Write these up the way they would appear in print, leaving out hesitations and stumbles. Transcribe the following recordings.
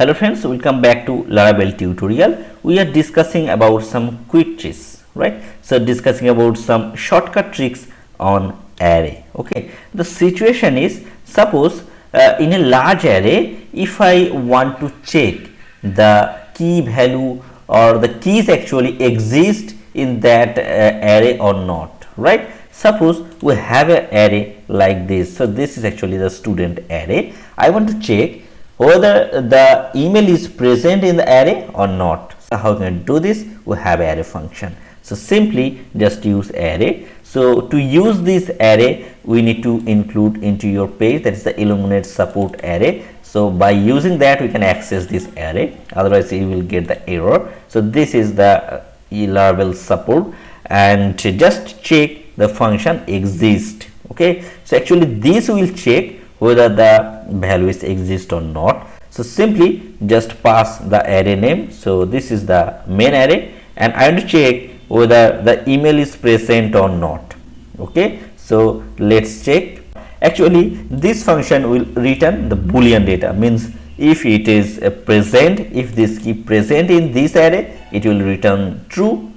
Hello friends, welcome back to Laravel tutorial. We are discussing about some quick tricks, right? So discussing about some shortcut tricks on array. Okay, the situation is, suppose in a large array, if I want to check the key value or the keys actually exist in that array or not, right? Suppose we have an array like this. So this is actually the student array. I want to check whether the email is present in the array or not. So how can we do this? We have array function. So simply just use array. So to use this array, we need to include into your page, that is the illuminate support array. So by using that, we can access this array, otherwise you will get the error. So this is the Laravel support, and just check the function exist. Okay, so actually this will check whether the values exist or not. So simply just pass the array name. So this is the main array, and I want to check whether the email is present or not. Okay, so let's check. Actually this function will return the boolean data, means if it is present, if this key present in this array, it will return true,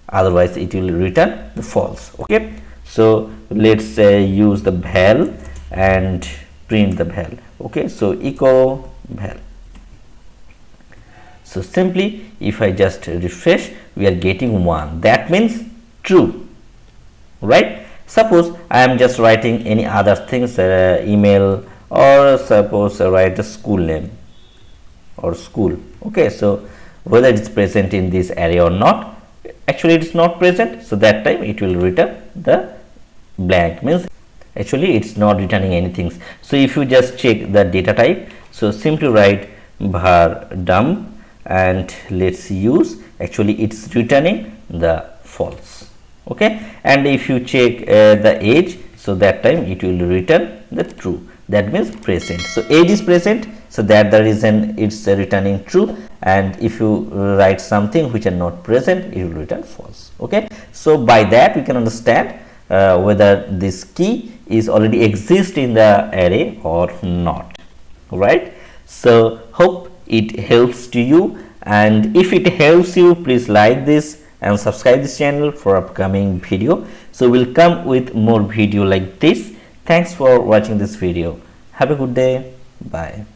otherwise it will return the false. Okay, so let's use the val and print the val. Okay, so echo val. So simply if I just refresh, we are getting 1, that means true, right? Suppose I am just writing any other things, email, or suppose I write a school name or school. Okay, so whether it is present in this array or not, actually it is not present, so that time it will return the blank, means actually it's not returning anything. So if you just check the data type, so simply write var dump, and let's use, actually it's returning the false. Okay, and if you check the age, so that time it will return the true, that means present. So age is present, so that the reason it's returning true, and if you write something which are not present, it will return false. Okay, so by that we can understand whether this key is already exist in the array or not, right? So hope it helps to you, and if it helps you, please like this and subscribe this channel for upcoming video. So we'll come with more video like this. Thanks for watching this video. Have a good day. Bye.